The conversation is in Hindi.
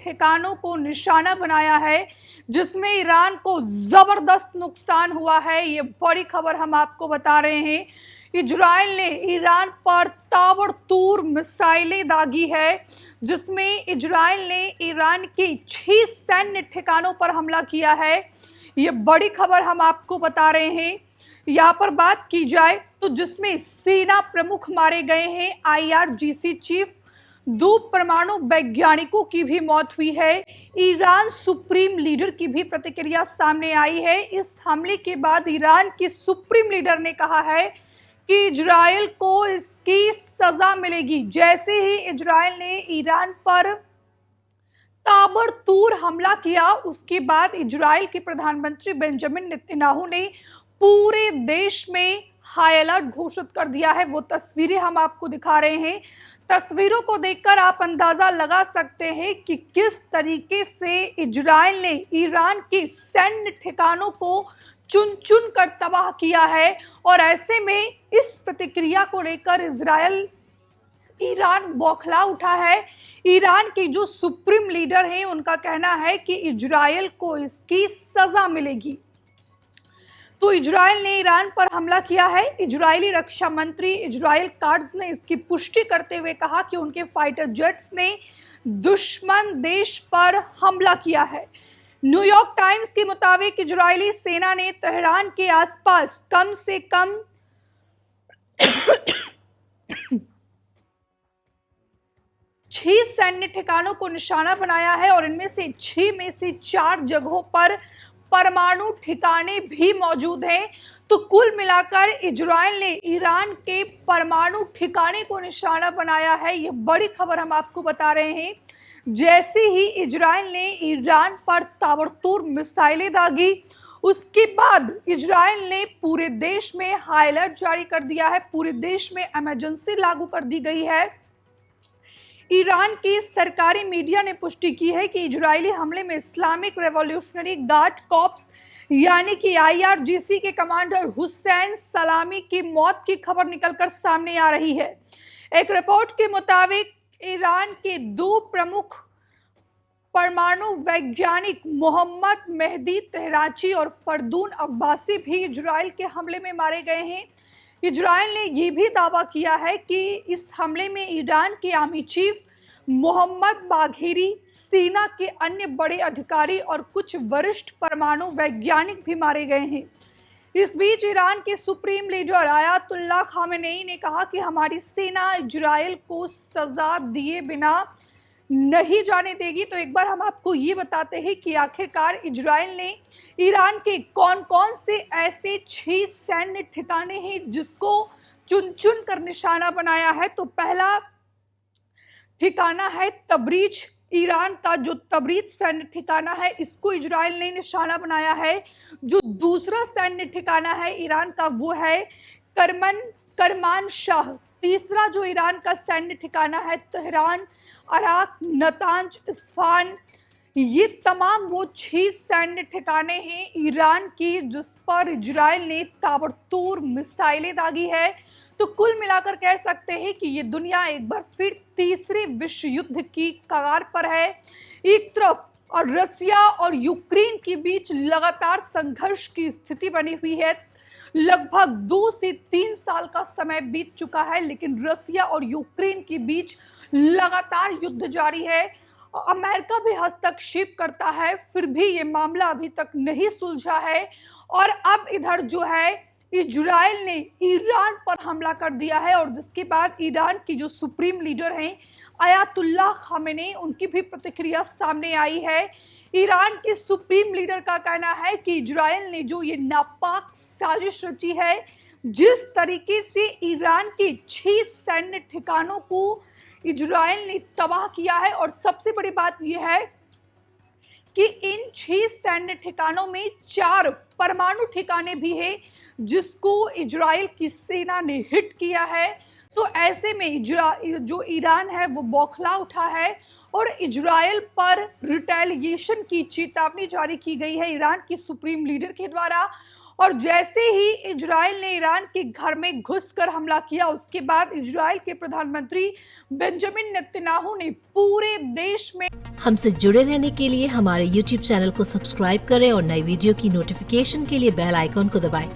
ठिकानों को निशाना बनाया है, जिसमें ईरान को जबरदस्त नुकसान हुआ है। ये बड़ी खबर हम आपको बता रहे हैं। इजराइल ने ईरान पर ताबड़तोड़ मिसाइलें दागी है, जिसमें इजराइल ने ईरान के 6 सैन्य ठिकानों पर हमला किया है। ये बड़ी खबर हम आपको बता रहे हैं। यहाँ पर बात की जाए तो जिसमें सेना प्रमुख मारे गए हैं, IRGC चीफ, 2 परमाणु वैज्ञानिकों की भी मौत हुई है। ईरान सुप्रीम लीडर की भी प्रतिक्रिया सामने आई है। इस हमले के बाद ईरान की सुप्रीम लीडर ने कहा है कि इजराइल को इसकी सजा मिलेगी। जैसे ही इजराइल ने ईरान पर ताबड़तोड़ हमला किया, उसके बाद इजराइल के प्रधानमंत्री बेंजामिन नेतन्याहू ने पूरे देश में हाई अलर्ट घोषित कर दिया है। वो तस्वीरें हम आपको दिखा रहे हैं। तस्वीरों को देखकर आप अंदाजा लगा सकते हैं कि किस तरीके से इजराइल ने ईरान के सैन्य ठिकानों को चुन चुन कर तबाह किया है। और ऐसे में इस प्रतिक्रिया को लेकर ईरान बौखला उठा है। ईरान की जो सुप्रीम लीडर हैं, उनका कहना है कि इजराइल को इसकी सजा मिलेगी। तो इजराइल ने ईरान पर हमला किया है। इजरायली रक्षा मंत्री इजराइल काट्ज ने इसकी पुष्टि करते हुए कहा कि उनके फाइटर जेट्स ने दुश्मन देश पर हमला किया है। न्यूयॉर्क टाइम्स के मुताबिक इजरायली सेना ने तेहरान के आसपास कम से कम 6 सैन्य ठिकानों को निशाना बनाया है और इनमें से 6 में से 4 जगहों पर परमाणु ठिकाने भी मौजूद हैं। तो कुल मिलाकर इजराइल ने ईरान के परमाणु ठिकाने को निशाना बनाया है। ये बड़ी खबर हम आपको बता रहे हैं। जैसे ही इजराइल ने ईरान पर ताबड़तोड़ मिसाइलें दागी, उसके बाद इजराइल ने पूरे देश में हाई अलर्ट जारी कर दिया है। पूरे देश में इमरजेंसी लागू कर दी गई है। ईरान की सरकारी मीडिया ने पुष्टि की है कि इजरायली हमले में इस्लामिक रेवोल्यूशनरी गार्ड कॉर्प्स यानी कि IRGC के कमांडर हुसैन सलामी की मौत की खबर निकलकर सामने आ रही है। एक रिपोर्ट के मुताबिक ईरान के 2 प्रमुख परमाणु वैज्ञानिक मोहम्मद मेहदी तेहराची और फरदून अब्बासी भी इजराइल के हमले में मारे गए हैं। इजराइल ने यह भी दावा किया है कि इस हमले में ईरान के आर्मी चीफ मोहम्मद बाघेरी, सेना के अन्य बड़े अधिकारी और कुछ वरिष्ठ परमाणु वैज्ञानिक भी मारे गए हैं। इस बीच ईरान के सुप्रीम लीडर आयतुल्लाह खामेनेई ने कहा कि हमारी सेना इजराइल को सजा दिए बिना नहीं जाने देगी। तो एक बार हम आपको ये बताते हैं कि आखिरकार इजराइल ने ईरान के कौन कौन से ऐसे 6 सैन्य ठिकाने हैं जिसको चुन चुन कर निशाना बनाया है। तो पहला ठिकाना है तबरीज। ईरान का जो तबरीज सैन्य ठिकाना है, इसको इजराइल ने निशाना बनाया है। जो दूसरा सैन्य ठिकाना है ईरान का, वो है करमानशाह। तीसरा जो ईरान का सैन्य ठिकाना है तेहरान, अराक, नतांज, इस्फान। ये तमाम वो 6 सैन्य ठिकाने हैं ईरान की जिस पर इजराइल ने ताबड़तोड़ मिसाइलें दागी है। तो कुल मिलाकर कह सकते हैं कि ये दुनिया एक बार फिर तीसरे विश्व युद्ध की कगार पर है। एक तरफ और रसिया और यूक्रेन के बीच लगातार संघर्ष की स्थिति बनी हुई है। लगभग 2 से 3 साल का समय बीत चुका है, लेकिन रसिया और यूक्रेन के बीच लगातार युद्ध जारी है। अमेरिका भी हस्तक्षेप करता है, फिर भी ये मामला अभी तक नहीं सुलझा है। और अब इधर जो है इजराइल ने ईरान पर हमला कर दिया है और जिसके बाद ईरान की जो सुप्रीम लीडर हैं आयतुल्लाह खामेनेई, उनकी भी प्रतिक्रिया सामने आई है। ईरान के सुप्रीम लीडर का कहना है कि इजराइल ने जो ये नापाक साजिश रची है, जिस तरीके से ईरान के 6 सैन्य ठिकानों को इजराइल ने तबाह किया है। और सबसे बड़ी बात यह है कि इन 6 सैन्य ठिकानों में 4 परमाणु ठिकाने भी हैं जिसको इजराइल की सेना ने हिट किया है। तो ऐसे में जो ईरान है वो बौखला उठा है और इजराइल पर रिटेलिएशन की चेतावनी जारी की गई है ईरान की सुप्रीम लीडर के द्वारा। और जैसे ही इजराइल ने ईरान के घर में घुसकर हमला किया, उसके बाद इजराइल के प्रधानमंत्री बेंजामिन नेतन्याहू ने पूरे देश में हमसे जुड़े रहने के लिए हमारे YouTube चैनल को सब्सक्राइब करें और नई वीडियो की नोटिफिकेशन के लिए बेल आइकॉन को दबाएं।